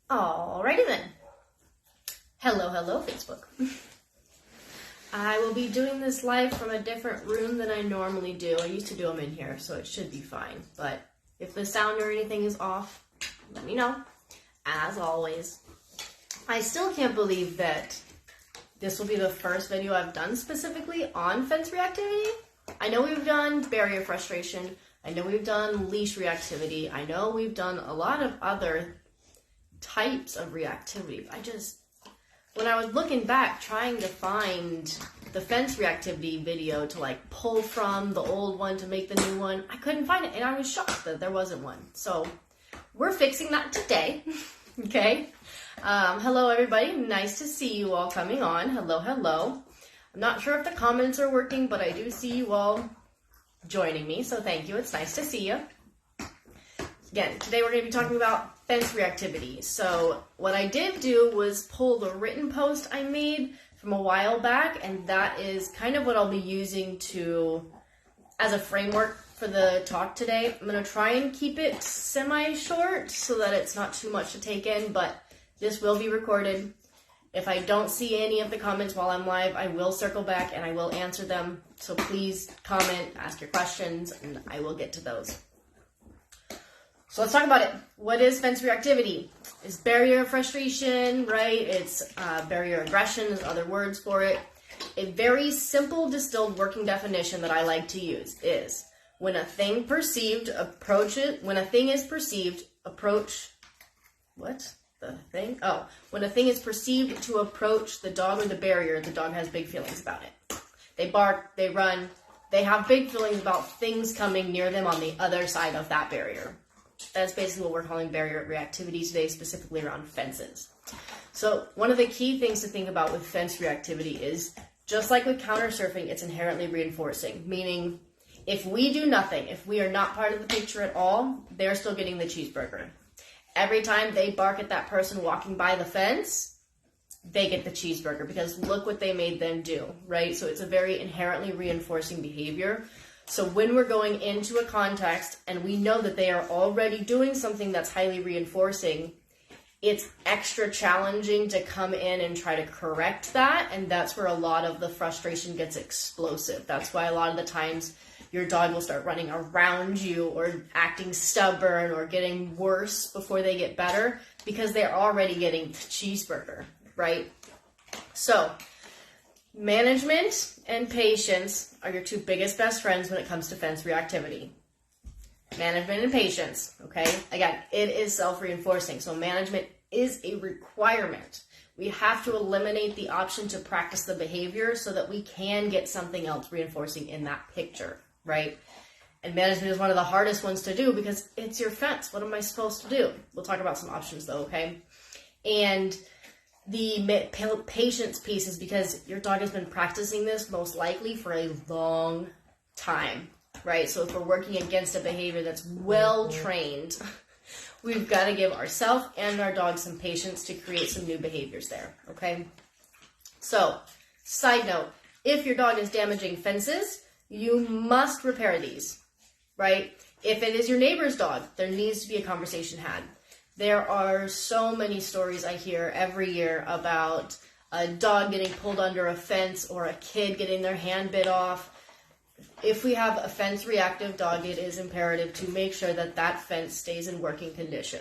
Alrighty then. Hello, Facebook. I will be doing this live from a different room than I normally do. I used to do them in here, so it should be fine. But if the sound or anything is off, let me know. As always, I still can't believe that this will be the first video I've done specifically on fence reactivity. I know we've done barrier frustration. I know we've done leash reactivity. I know we've done a lot of other types of reactivity. When I was looking back trying to find the fence reactivity video to like pull from the old one to make the new one, I couldn't find it, and I was shocked that there wasn't one. So we're fixing that today. Okay. Hello everybody, nice to see you all coming on. Hello. I'm not sure if the comments are working, but I do see you all joining me, so thank you. It's nice to see you. Again, today we're going to be talking about fence reactivity. So what I did do was pull the written post I made from a while back, and that is kind of what I'll be using as a framework for the talk today. I'm going to try and keep it semi-short so that it's not too much to take in, but this will be recorded. If I don't see any of the comments while I'm live, I will circle back and I will answer them. So please comment, ask your questions, and I will get to those. So let's talk about it. What is fence reactivity? It's barrier frustration, right? It's barrier aggression, there's other words for it. A very simple distilled working definition that I like to use is when a thing is perceived, approach the dog or the barrier, the dog has big feelings about it. They bark, they run, they have big feelings about things coming near them on the other side of that barrier. That's basically what we're calling barrier reactivity today, specifically around fences. So one of the key things to think about with fence reactivity is, just like with counter surfing, it's inherently reinforcing, meaning if we do nothing, if we are not part of the picture at all, they're still getting the cheeseburger. Every time they bark at that person walking by the fence, they get the cheeseburger because look what they made them do, right? So it's a very inherently reinforcing behavior. So when we're going into a context and we know that they are already doing something that's highly reinforcing, it's extra challenging to come in and try to correct that. And that's where a lot of the frustration gets explosive. That's why a lot of the times your dog will start running around you or acting stubborn or getting worse before they get better because they're already getting the cheeseburger, right? So management and patience are your two biggest best friends when it comes to fence reactivity. Management and patience, okay? Again, it is self-reinforcing, so management is a requirement. We have to eliminate the option to practice the behavior so that we can get something else reinforcing in that picture, right? And management is one of the hardest ones to do because it's your fence. What am I supposed to do? We'll talk about some options though, okay? And the patience piece is because your dog has been practicing this most likely for a long time, right? So if we're working against a behavior that's well trained, we've got to give ourselves and our dog some patience to create some new behaviors there, okay? So, side note, if your dog is damaging fences, you must repair these, right? If it is your neighbor's dog, there needs to be a conversation had. There are so many stories I hear every year about a dog getting pulled under a fence or a kid getting their hand bit off. If we have a fence reactive dog, it is imperative to make sure that that fence stays in working condition.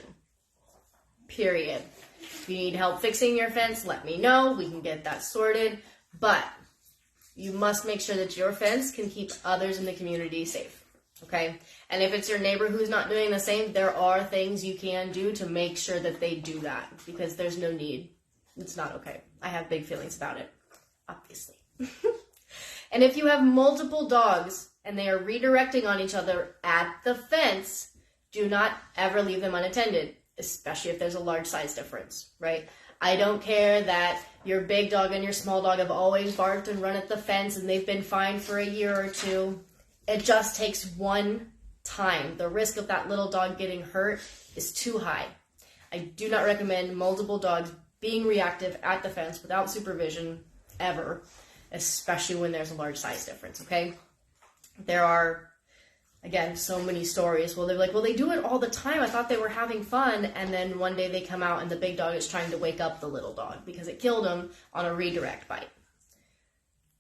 Period. If you need help fixing your fence, let me know. We can get that sorted. But you must make sure that your fence can keep others in the community safe. Okay? And if it's your neighbor who's not doing the same, there are things you can do to make sure that they do that because there's no need. It's not okay. I have big feelings about it, obviously. And if you have multiple dogs and they are redirecting on each other at the fence, do not ever leave them unattended, especially if there's a large size difference, right? I don't care that your big dog and your small dog have always barked and run at the fence and they've been fine for a year or two. It just takes one time. The risk of that little dog getting hurt is too high. I do not recommend multiple dogs being reactive at the fence without supervision ever, especially when there's a large size difference, okay? There are Again, so many stories. Well, they're like, well, they do it all the time. I thought they were having fun. And then one day they come out and the big dog is trying to wake up the little dog because it killed him on a redirect bite.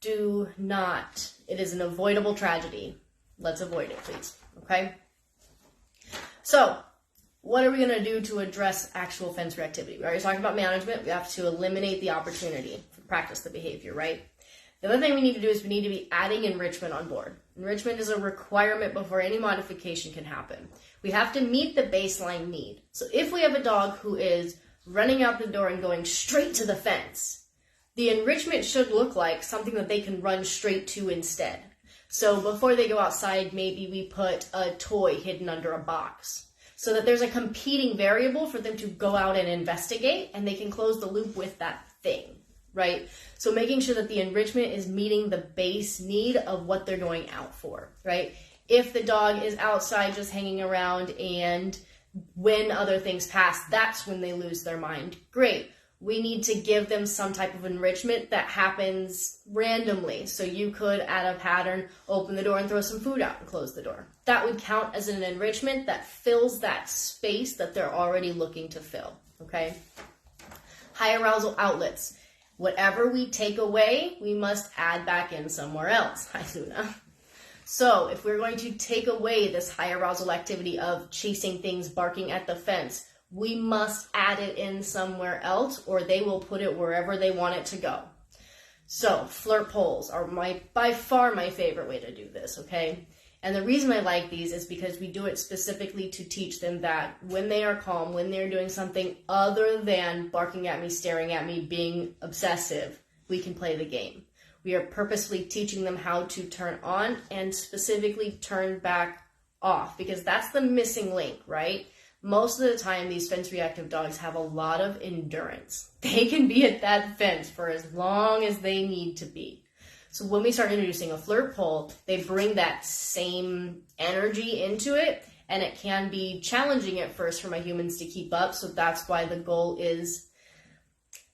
Do not. It is an avoidable tragedy. Let's avoid it, please. Okay? So, what are we going to do to address actual fence reactivity? We already talked about management. We have to eliminate the opportunity to practice the behavior, right? The other thing we need to do is we need to be adding enrichment on board. Enrichment is a requirement before any modification can happen. We have to meet the baseline need. So if we have a dog who is running out the door and going straight to the fence, the enrichment should look like something that they can run straight to instead. So before they go outside, maybe we put a toy hidden under a box so that there's a competing variable for them to go out and investigate, and they can close the loop with that thing. Right? So making sure that the enrichment is meeting the base need of what they're going out for, right? If the dog is outside just hanging around and when other things pass, that's when they lose their mind. Great. We need to give them some type of enrichment that happens randomly. So you could add a pattern, open the door and throw some food out and close the door. That would count as an enrichment that fills that space that they're already looking to fill, okay? High arousal outlets. Whatever we take away, we must add back in somewhere else. Hi, Luna. So if we're going to take away this high arousal activity of chasing things, barking at the fence, we must add it in somewhere else, or they will put it wherever they want it to go. So flirt poles are by far my favorite way to do this, okay? And the reason I like these is because we do it specifically to teach them that when they are calm, when they're doing something other than barking at me, staring at me, being obsessive, we can play the game. We are purposefully teaching them how to turn on and specifically turn back off, because that's the missing link, right? Most of the time, these fence reactive dogs have a lot of endurance. They can be at that fence for as long as they need to be. So when we start introducing a flirt pole, they bring that same energy into it, and it can be challenging at first for my humans to keep up. So that's why the goal is,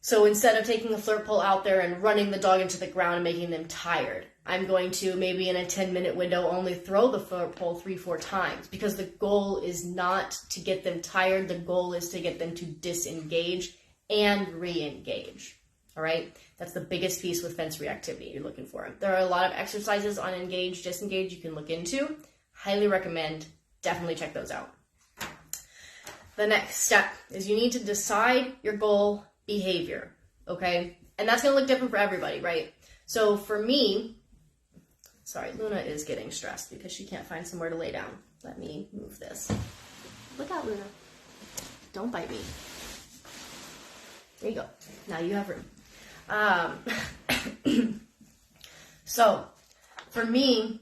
so instead of taking the flirt pole out there and running the dog into the ground and making them tired, I'm going to maybe in a 10-minute window only throw the flirt pole 3-4 times, because the goal is not to get them tired. The goal is to get them to disengage and re-engage. All right, that's the biggest piece with fence reactivity you're looking for. There are a lot of exercises on engage, disengage you can look into. Highly recommend. Definitely check those out. The next step is you need to decide your goal behavior, okay? And that's going to look different for everybody, right? So for me, sorry, Luna is getting stressed because she can't find somewhere to lay down. Let me move this. Look out, Luna. Don't bite me. There you go. Now you have room. So for me,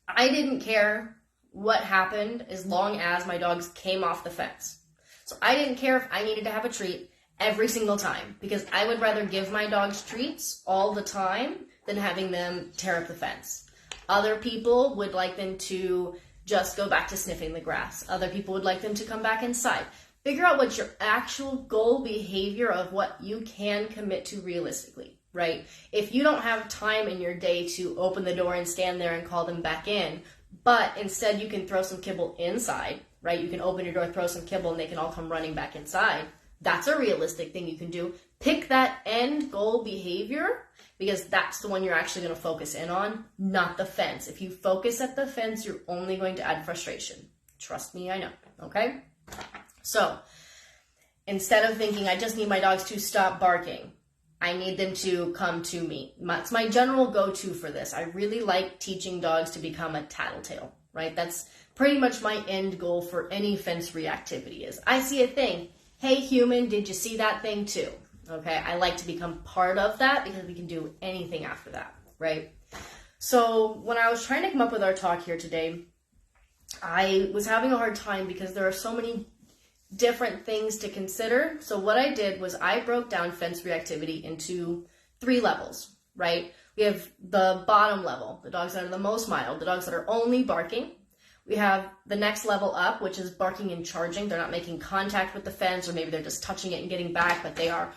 I didn't care what happened as long as my dogs came off the fence. So I didn't care if I needed to have a treat every single time, because I would rather give my dogs treats all the time than having them tear up the fence. Other people would like them to just go back to sniffing the grass. Other people would like them to come back inside. Figure out what your actual goal behavior of what you can commit to realistically, right? If you don't have time in your day to open the door and stand there and call them back in, but instead you can throw some kibble inside, right? You can open your door, throw some kibble, and they can all come running back inside. That's a realistic thing you can do. Pick that end goal behavior, because that's the one you're actually going to focus in on, not the fence. If you focus at the fence, you're only going to add frustration. Trust me, I know, okay? So instead of thinking, I just need my dogs to stop barking, I need them to come to me. It's my general go-to for this. I really like teaching dogs to become a tattletale, right? That's pretty much my end goal for any fence reactivity is, I see a thing. Hey, human, did you see that thing too? Okay, I like to become part of that because we can do anything after that, right? So when I was trying to come up with our talk here today, I was having a hard time because there are so many different things to consider. So what I did was I broke down fence reactivity into 3 levels, right? We have the bottom level, the dogs that are the most mild, the dogs that are only barking. We have the next level up, which is barking and charging. They're not making contact with the fence, or maybe they're just touching it and getting back, but they're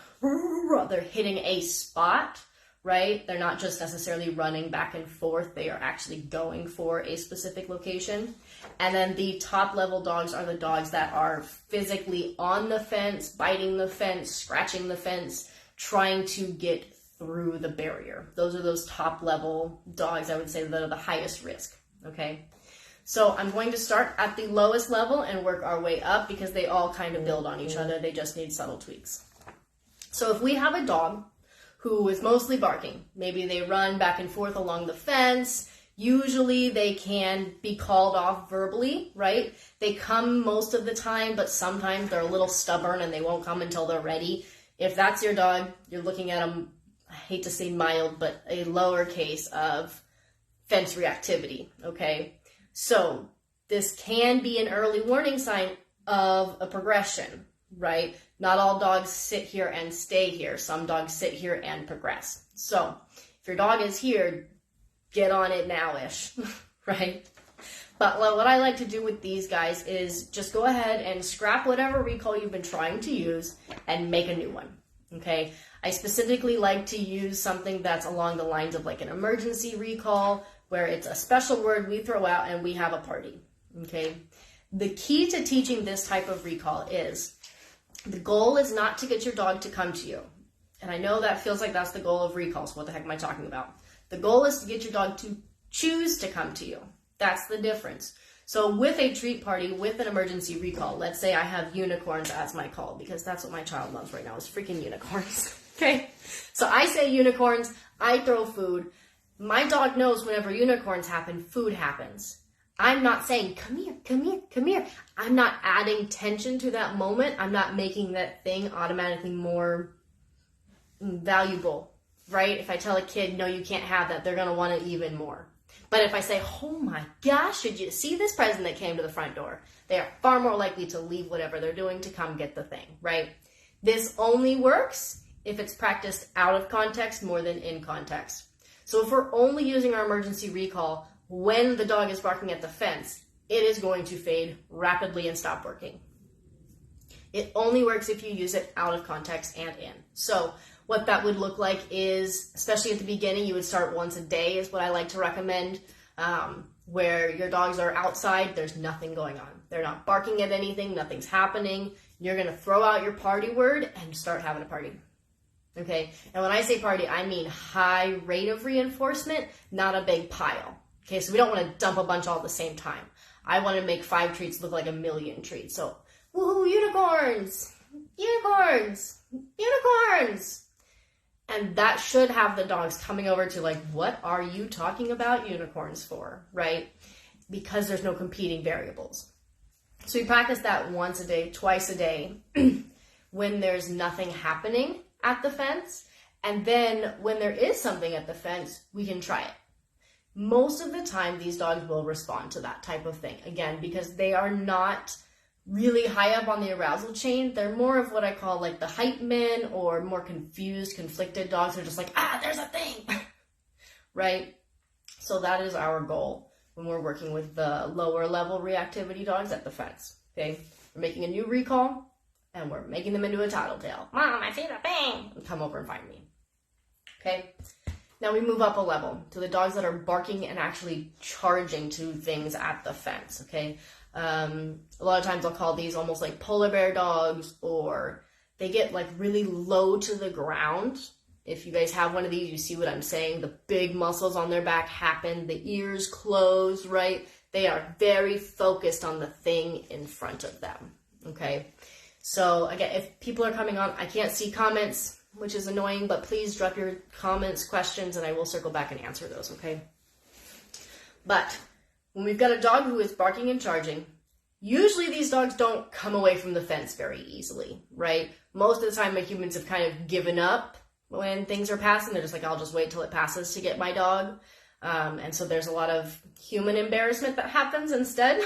hitting a spot, right? They're not just necessarily running back and forth. They are actually going for a specific location. And then the top level dogs are the dogs that are physically on the fence, biting the fence, scratching the fence, trying to get through the barrier. Those are those top level dogs, I would say, that are the highest risk, okay? So I'm going to start at the lowest level and work our way up because they all kind of build on each other. They just need subtle tweaks. So if we have a dog who is mostly barking, maybe they run back and forth along the fence, usually they can be called off verbally, right? They come most of the time, but sometimes they're a little stubborn and they won't come until they're ready. If that's your dog, you're looking at them, I hate to say mild, but a lower case of fence reactivity, okay? So this can be an early warning sign of a progression, right? Not all dogs sit here and stay here. Some dogs sit here and progress. So if your dog is here, get on it now-ish, right? But what I like to do with these guys is just go ahead and scrap whatever recall you've been trying to use and make a new one, okay? I specifically like to use something that's along the lines of like an emergency recall, where it's a special word we throw out and we have a party, okay? The key to teaching this type of recall is the goal is not to get your dog to come to you. And I know that feels like that's the goal of recalls. What the heck am I talking about? The goal is to get your dog to choose to come to you. That's the difference. So with a treat party, with an emergency recall, let's say I have unicorns as my call, because that's what my child loves right now is freaking unicorns, okay? So I say unicorns, I throw food. My dog knows whenever unicorns happen, food happens. I'm not saying, come here, come here, come here. I'm not adding tension to that moment. I'm not making that thing automatically more valuable, right? If I tell a kid, no, you can't have that, they're going to want it even more. But if I say, oh my gosh, did you see this present that came to the front door? They are far more likely to leave whatever they're doing to come get the thing, right? This only works if it's practiced out of context more than in context. So if we're only using our emergency recall when the dog is barking at the fence, it is going to fade rapidly and stop working. It only works if you use it out of context and in. So what that would look like is, especially at the beginning, you would start once a day is what I like to recommend, where your dogs are outside, there's nothing going on. They're not barking at anything, nothing's happening. You're going to throw out your party word and start having a party. Okay, and when I say party, I mean high rate of reinforcement, not a big pile. Okay, so we don't want to dump a bunch all at the same time. I want to make 5 treats look like a million treats. So, woohoo, unicorns, unicorns, unicorns. And that should have the dogs coming over to like, what are you talking about unicorns for, right? Because there's no competing variables. So we practice that once a day, twice a day, when there's nothing happening at the fence, and then when there is something at the fence, we can try it. Most of the time, these dogs will respond to that type of thing, again, because they are not really high up on the arousal chain. They're more of what I call like the hype men or more confused, conflicted dogs. They're just like, there's a thing, right? So that is our goal when we're working with the lower level reactivity dogs at the fence, okay? We're making a new recall, and we're making them into a tattletale. Mom, I see the thing. Come over and find me. Okay? Now we move up a level to the dogs that are barking and actually charging to things at the fence. Okay? A lot of times I'll call these almost like polar bear dogs, or they get like really low to the ground. If you guys have one of these, you see what I'm saying. The big muscles on their back happen. The ears close, right? They are very focused on the thing in front of them. Okay? So again, if people are coming on, I can't see comments, which is annoying, but please drop your comments, questions, and I will circle back and answer those, okay? But when we've got a dog who is barking and charging, usually these dogs don't come away from the fence very easily, right? Most of the time, my humans have kind of given up when things are passing. They're just like, I'll just wait till it passes to get my dog. And so there's a lot of human embarrassment that happens instead.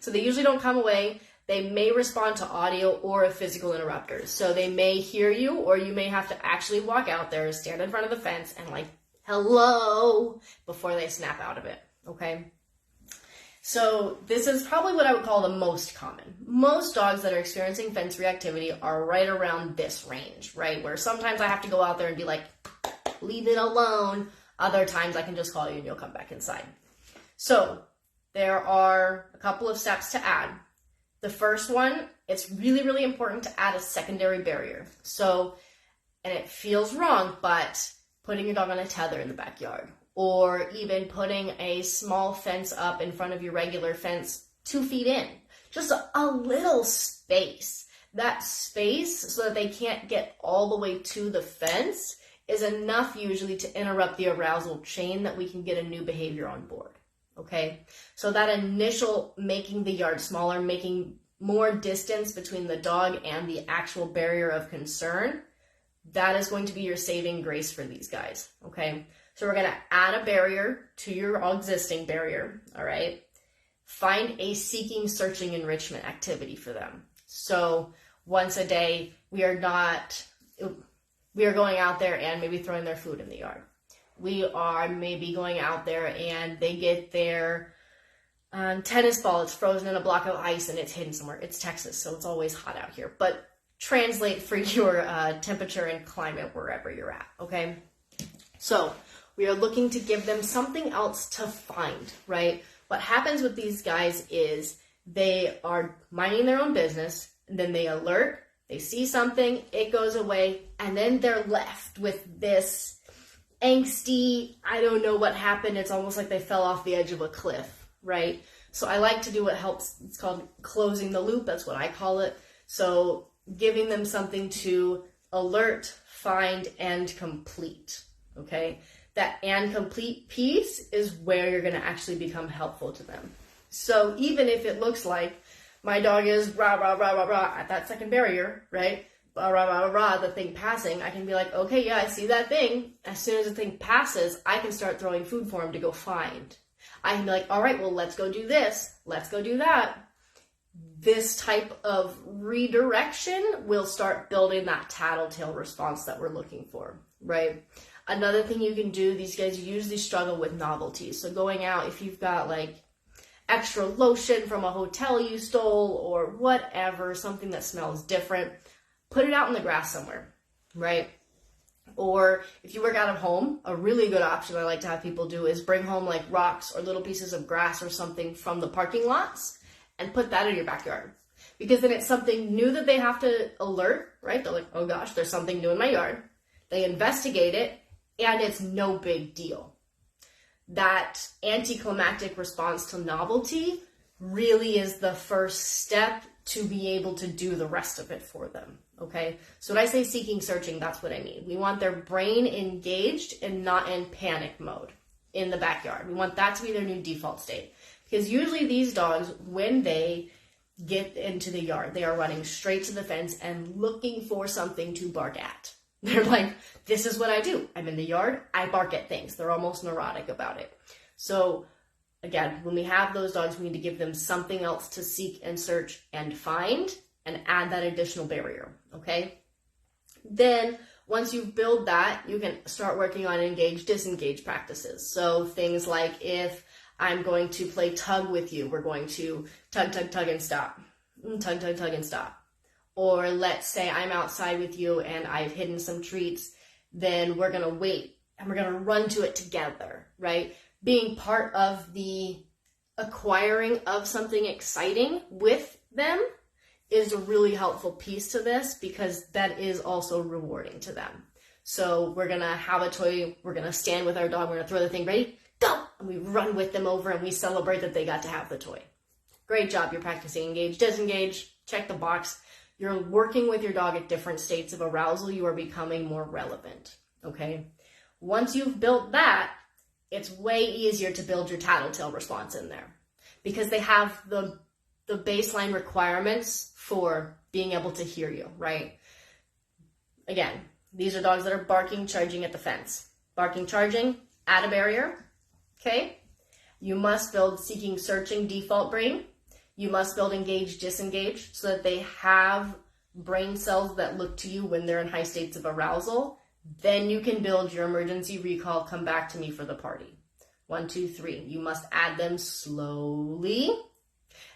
So they usually don't come away. They may respond to audio or a physical interrupter. So they may hear you, or you may have to actually walk out there, stand in front of the fence, and like, hello, before they snap out of it, okay? So this is probably what I would call the most common. Most dogs that are experiencing fence reactivity are right around this range, right? Where sometimes I have to go out there and be like, leave it alone. Other times I can just call you and you'll come back inside. So there are a couple of steps to add. The first one, it's really, really important to add a secondary barrier. So, and it feels wrong, but putting your dog on a tether in the backyard, or even putting a small fence up in front of your regular fence 2 feet in, just a little space. That space, so that they can't get all the way to the fence, is enough usually to interrupt the arousal chain that we can get a new behavior on board. Okay, so that initial making the yard smaller, making more distance between the dog and the actual barrier of concern, that is going to be your saving grace for these guys. Okay, so we're going to add a barrier to your existing barrier. All right, find a seeking, searching, enrichment activity for them. So once a day, we are going out there and maybe throwing their food in the yard. We are maybe going out there and they get their tennis ball. It's frozen in a block of ice and it's hidden somewhere. It's Texas, so it's always hot out here. But translate for your temperature and climate wherever you're at, okay? So we are looking to give them something else to find, right? What happens with these guys is they are minding their own business, and then they alert, they see something, it goes away, and then they're left with this angsty, I don't know what happened. It's almost like they fell off the edge of a cliff, right? So I like to do what helps. It's called closing the loop. That's what I call it. So giving them something to alert, find, and complete, okay? That and complete piece is where you're going to actually become helpful to them. So even if it looks like my dog is rah, rah, rah, rah, rah at that second barrier, right? Rah, rah, rah, rah, the thing passing, I can be like, okay, yeah, I see that thing. As soon as the thing passes, I can start throwing food for him to go find. I can be like, all right, well, let's go do this. Let's go do that. This type of redirection will start building that tattletale response that we're looking for, right? Another thing you can do, these guys usually struggle with novelties. So going out, if you've got like extra lotion from a hotel you stole or whatever, something that smells different, put it out in the grass somewhere, right? Or if you work out of home, a really good option I like to have people do is bring home like rocks or little pieces of grass or something from the parking lots and put that in your backyard. Because then it's something new that they have to alert, right? They're like, oh gosh, there's something new in my yard. They investigate it and it's no big deal. That anticlimactic response to novelty really is the first step to be able to do the rest of it for them, okay? So when I say seeking, searching, that's what I mean. We want their brain engaged and not in panic mode in the backyard. We want that to be their new default state. Because usually these dogs, when they get into the yard, they are running straight to the fence and looking for something to bark at. They're like, this is what I do. I'm in the yard, I bark at things. They're almost neurotic about it. So again, when we have those dogs, we need to give them something else to seek and search and find and add that additional barrier, okay? Then once you build that, you can start working on engage, disengage practices. So things like if I'm going to play tug with you, we're going to tug, tug, tug, and stop. Tug, tug, tug, and stop. Or let's say I'm outside with you and I've hidden some treats, then we're going to wait and we're going to run to it together, right? Being part of the acquiring of something exciting with them is a really helpful piece to this because that is also rewarding to them. So we're going to have a toy, we're going to stand with our dog, we're going to throw the thing, ready, go! And we run with them over and we celebrate that they got to have the toy. Great job, you're practicing engage, disengage, check the box. You're working with your dog at different states of arousal, you are becoming more relevant, okay? Once you've built that, it's way easier to build your tattletale response in there because they have the baseline requirements for being able to hear you, right? Again, these are dogs that are barking, charging at the fence. Barking, charging, add a barrier, okay? You must build seeking, searching, default brain. You must build engage, disengage so that they have brain cells that look to you when they're in high states of arousal. Then you can build your emergency recall, come back to me for the party. 1, 2, 3. You must add them slowly.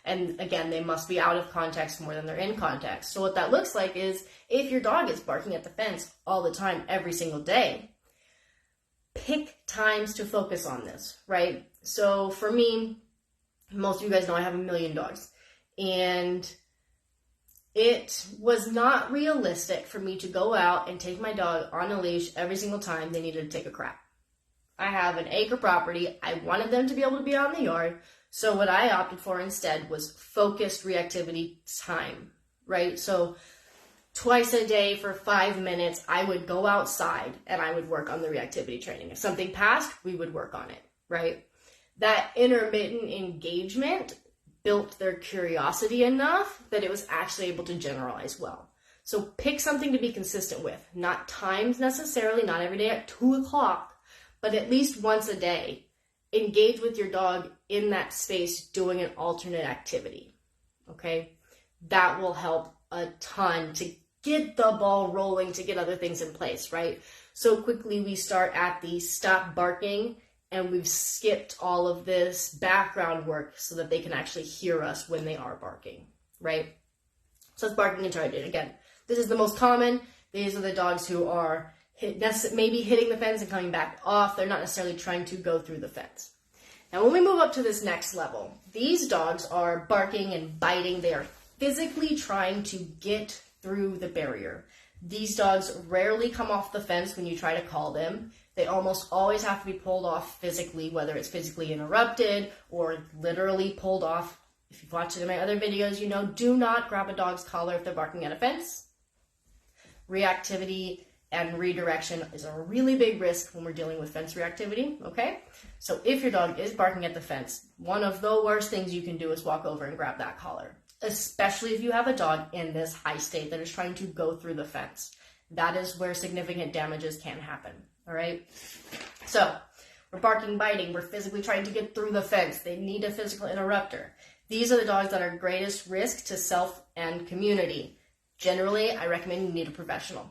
And again, they must be out of context more than they're in context. So what that looks like is if your dog is barking at the fence all the time, every single day, pick times to focus on this, right? So for me, most of you guys know I have 1 million dogs, and it was not realistic for me to go out and take my dog on a leash every single time they needed to take a crap. I have an acre property. I wanted them to be able to be out in the yard. So what I opted for instead was focused reactivity time, right? So twice a day for 5 minutes, I would go outside and I would work on the reactivity training. If something passed, we would work on it, right? That intermittent engagement built their curiosity enough that it was actually able to generalize well. So pick something to be consistent with, not times necessarily, not every day at 2 o'clock, but at least once a day. Engage with your dog in that space doing an alternate activity, okay? That will help a ton to get the ball rolling, to get other things in place, right? So quickly we start at the stop barking, and we've skipped all of this background work so that they can actually hear us when they are barking, right? So it's barking and charging. Again, this is the most common. These are the dogs who are maybe hitting the fence and coming back off. They're not necessarily trying to go through the fence. Now, when we move up to this next level, these dogs are barking and biting. They are physically trying to get through the barrier. These dogs rarely come off the fence when you try to call them. They almost always have to be pulled off physically, whether it's physically interrupted or literally pulled off. If you've watched any of my other videos, you know, do not grab a dog's collar if they're barking at a fence. Reactivity and redirection is a really big risk when we're dealing with fence reactivity, okay? So if your dog is barking at the fence, one of the worst things you can do is walk over and grab that collar, especially if you have a dog in this high state that is trying to go through the fence. That is where significant damages can happen, all right? So we're barking, biting, we're physically trying to get through the fence. They need a physical interrupter. These are the dogs that are greatest risk to self and community. Generally, I recommend you need a professional.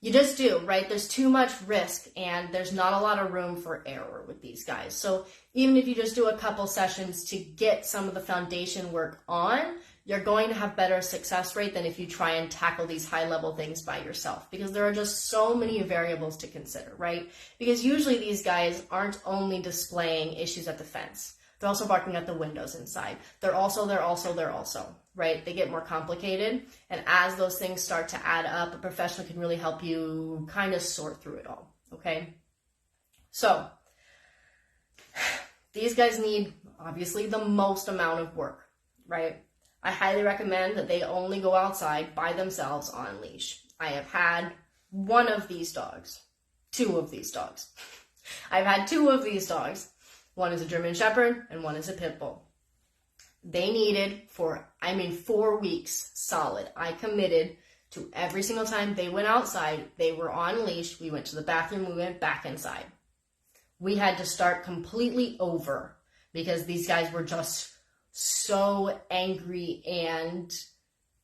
You just do, right? There's too much risk and there's not a lot of room for error with these guys. So even if you just do a couple sessions to get some of the foundation work on, you're going to have better success rate than if you try and tackle these high level things by yourself, because there are just so many variables to consider, right? Because usually these guys aren't only displaying issues at the fence. They're also barking at the windows inside. They're also, right? They get more complicated. And as those things start to add up, a professional can really help you kind of sort through it all, okay? So these guys need, obviously, the most amount of work, right? I highly recommend that they only go outside by themselves on leash. I have had one of these dogs, two of these dogs. I've had two of these dogs. One is a German Shepherd and one is a Pit Bull. They needed 4 weeks solid. I committed to every single time they went outside, they were on leash, we went to the bathroom, we went back inside. We had to start completely over because these guys were just so angry and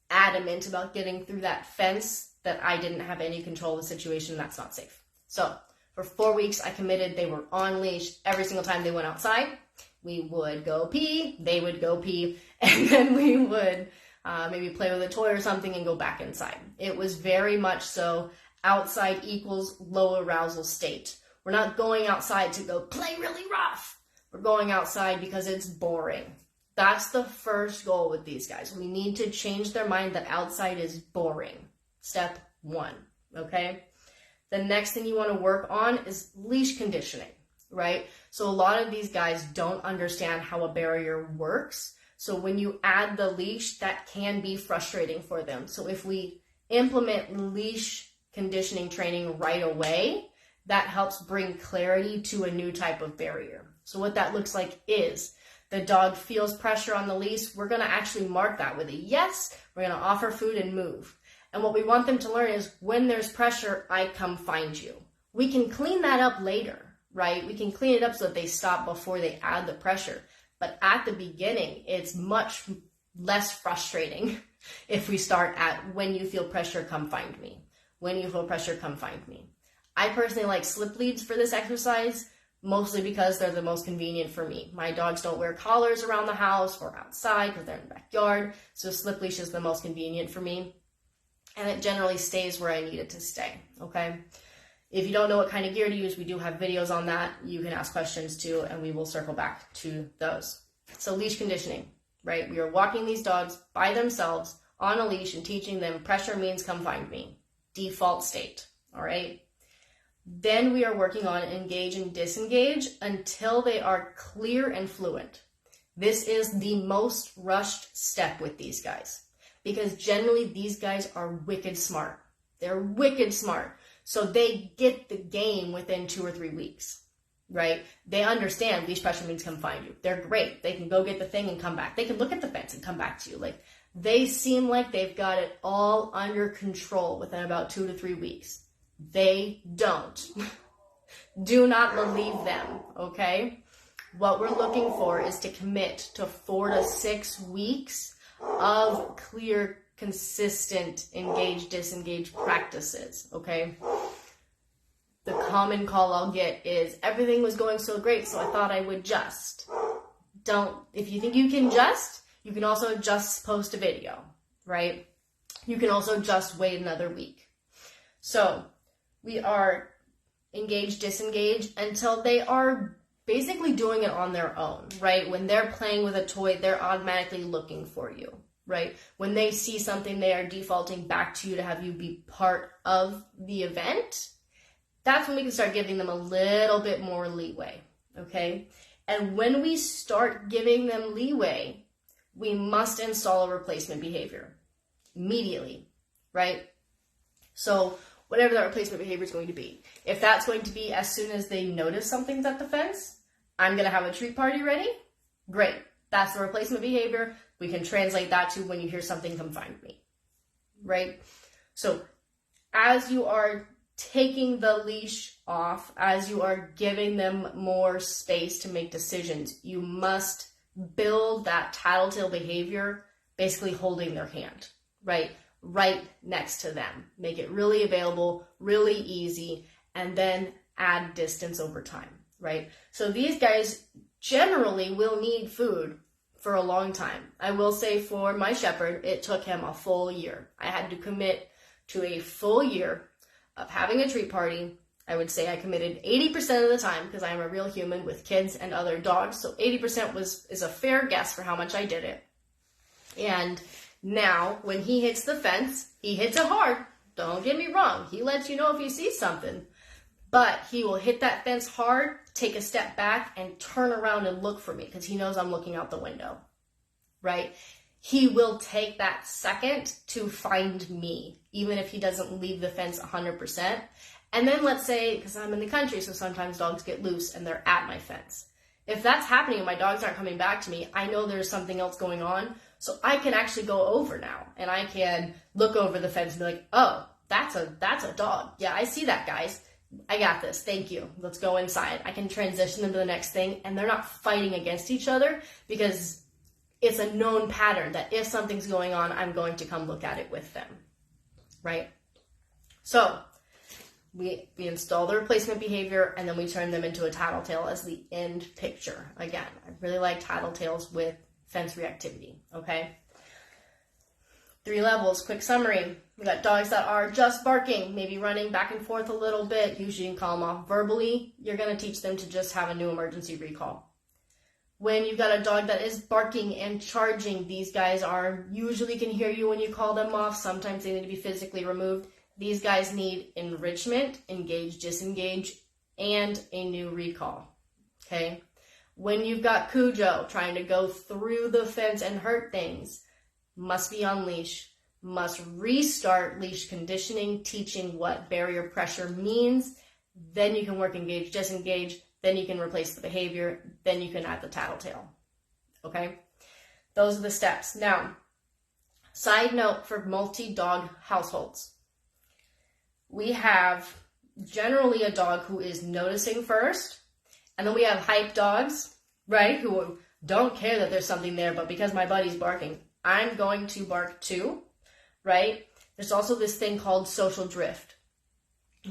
adamant about getting through that fence that I didn't have any control of the situation. That's not safe. So for 4 weeks, I committed. They were on leash every single time they went outside. We would go pee, they would go pee, and then we would maybe play with a toy or something and go back inside. It was very much so outside equals low arousal state. We're not going outside to go play really rough. We're going outside because it's boring. That's the first goal with these guys. We need to change their mind that outside is boring. Step 1, okay? The next thing you want to work on is leash conditioning, right? So a lot of these guys don't understand how a barrier works. So when you add the leash, that can be frustrating for them. So if we implement leash conditioning training right away, that helps bring clarity to a new type of barrier. So what that looks like is the dog feels pressure on the leash. We're going to actually mark that with a yes. We're going to offer food and move. And what we want them to learn is when there's pressure, I come find you. We can clean that up later, right? We can clean it up so that they stop before they add the pressure. But at the beginning, it's much less frustrating if we start at when you feel pressure, come find me. When you feel pressure, come find me. I personally like slip leads for this exercise, mostly because they're the most convenient for me. My dogs don't wear collars around the house or outside because they're in the backyard. So slip leash is the most convenient for me. And it generally stays where I need it to stay, okay? If you don't know what kind of gear to use, we do have videos on that. You can ask questions too, and we will circle back to those. So leash conditioning, right? We are walking these dogs by themselves on a leash and teaching them pressure means come find me. Default state, all right? Then we are working on engage and disengage until they are clear and fluent. This is the most rushed step with these guys because generally these guys are wicked smart. They're wicked smart. So they get the game within 2 or 3 weeks, right? They understand leash pressure means come find you. They're great. They can go get the thing and come back. They can look at the fence and come back to you. Like, they seem like they've got it all under control within about 2 to 3 weeks. They don't. Do not believe them, okay? What we're looking for is to commit to 4 to 6 weeks of clear, consistent engage, disengage practices, okay? The common call I'll get is, everything was going so great, so I thought I would just. If you think you can just, you can also just post a video, right? You can also just wait another week. So we are engage, disengage until they are basically doing it on their own, right? When they're playing with a toy, they're automatically looking for you, right? When they see something, they are defaulting back to you to have you be part of the event. That's when we can start giving them a little bit more leeway, okay? And when we start giving them leeway, we must install a replacement behavior immediately, right? So whatever that replacement behavior is going to be. If that's going to be as soon as they notice something's at the fence, I'm going to have a treat party ready. Great. That's the replacement behavior. We can translate that to when you hear something, come find me, right? So as you are taking the leash off, as you are giving them more space to make decisions, you must build that tattletale behavior, basically holding their hand, right next to them. Make it really available, really easy, and then add distance over time, right? So these guys generally will need food for a long time. I will say for my shepherd, it took him a full year. I had to commit to a full year of having a treat party. I would say I committed 80% of the time because I'm a real human with kids and other dogs. So 80% is a fair guess for how much I did it. And now when he hits the fence, he hits it hard. Don't get me wrong. He lets you know if he sees something, but he will hit that fence hard, take a step back and turn around and look for me because he knows I'm looking out the window, right? He will take that second to find me, even if he doesn't leave the fence 100%. And then let's say, because I'm in the country, so sometimes dogs get loose and they're at my fence. If that's happening and my dogs aren't coming back to me, I know there's something else going on. So I can actually go over now and I can look over the fence and be like, oh, that's a dog. Yeah, I see that, guys. I got this. Thank you. Let's go inside. I can transition them to the next thing and they're not fighting against each other because it's a known pattern that if something's going on, I'm going to come look at it with them, right? So we install the replacement behavior and then we turn them into a tattletale as the end picture. Again, I really like tattletales with fence reactivity, okay? 3 levels, quick summary. We got dogs that are just barking, maybe running back and forth a little bit. Usually you can call them off verbally. You're going to teach them to just have a new emergency recall. When you've got a dog that is barking and charging, these guys usually can hear you when you call them off. Sometimes they need to be physically removed. These guys need enrichment, engage, disengage, and a new recall, okay? When you've got Cujo trying to go through the fence and hurt things, must be on leash, must restart leash conditioning, teaching what barrier pressure means. Then you can work engage, disengage. Then you can replace the behavior. Then you can add the tattletale. Okay? Those are the steps. Now, side note for multi-dog households. We have generally a dog who is noticing first, and then we have hype dogs, right, who don't care that there's something there, but because my buddy's barking, I'm going to bark too, right? There's also this thing called social drift,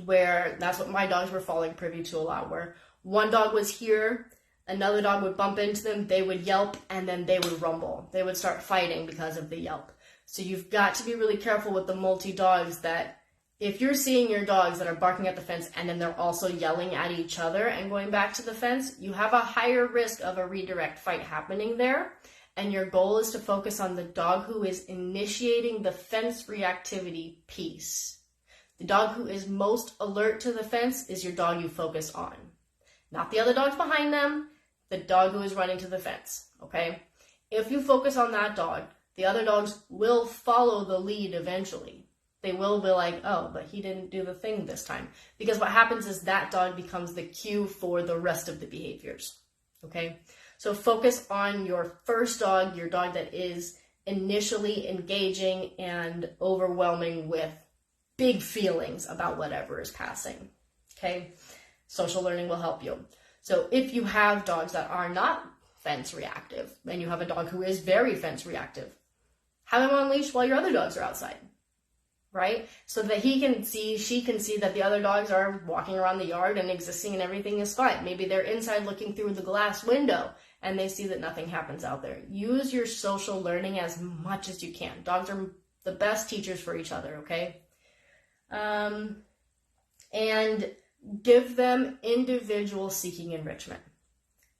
where that's what my dogs were falling privy to a lot, where one dog was here, another dog would bump into them, they would yelp, and then they would rumble. They would start fighting because of the yelp. So you've got to be really careful with the multi-dogs that if you're seeing your dogs that are barking at the fence and then they're also yelling at each other and going back to the fence, you have a higher risk of a redirect fight happening there. And your goal is to focus on the dog who is initiating the fence reactivity piece. The dog who is most alert to the fence is your dog you focus on. Not the other dogs behind them, the dog who is running to the fence, okay? If you focus on that dog, the other dogs will follow the lead eventually. They will be like, oh, but he didn't do the thing this time. Because what happens is that dog becomes the cue for the rest of the behaviors, okay? So focus on your first dog, your dog that is initially engaging and overwhelming with big feelings about whatever is passing, okay? Social learning will help you. So if you have dogs that are not fence reactive, and you have a dog who is very fence reactive, have him on leash while your other dogs are outside. Right? So that she can see that the other dogs are walking around the yard and existing and everything is fine. Maybe they're inside looking through the glass window and they see that nothing happens out there. Use your social learning as much as you can. Dogs are the best teachers for each other, okay? And give them individual seeking enrichment.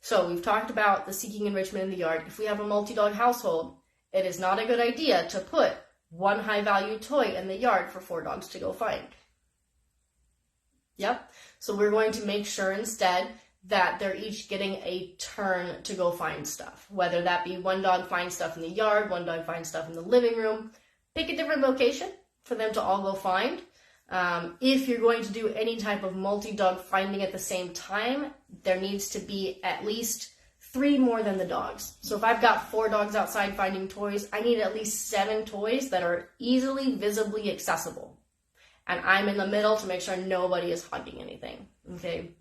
So we've talked about the seeking enrichment in the yard. If we have a multi-dog household, it is not a good idea to put one high-value toy in the yard for 4 dogs to go find. Yep. So we're going to make sure instead that they're each getting a turn to go find stuff. Whether that be one dog finds stuff in the yard, one dog finds stuff in the living room. Pick a different location for them to all go find. If you're going to do any type of multi-dog finding at the same time, there needs to be at least 3 more than the dogs. So if I've got 4 dogs outside finding toys, I need at least 7 toys that are easily, visibly accessible. And I'm in the middle to make sure nobody is hugging anything, okay?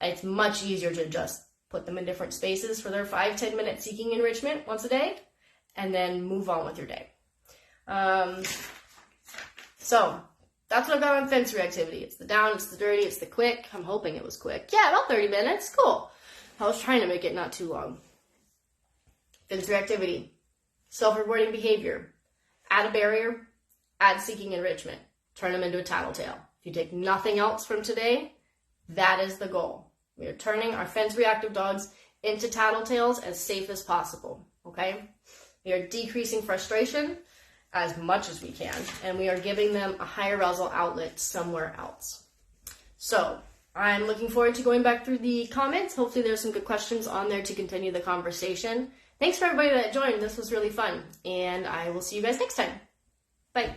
It's much easier to just put them in different spaces for their 5-10 minute seeking enrichment once a day, and then move on with your day. So that's what I've got on fence reactivity. It's the down, it's the dirty, it's the quick. I'm hoping it was quick. Yeah, about 30 minutes, cool. I was trying to make it not too long. Fence reactivity, self-rewarding behavior, add a barrier, add seeking enrichment, turn them into a tattletale. If you take nothing else from today, that is the goal. We are turning our fence reactive dogs into tattletales as safe as possible, okay? We are decreasing frustration as much as we can, and we are giving them a high arousal outlet somewhere else. So I'm looking forward to going back through the comments. Hopefully there's some good questions on there to continue the conversation. Thanks for everybody that joined. This was really fun, and I will see you guys next time. Bye.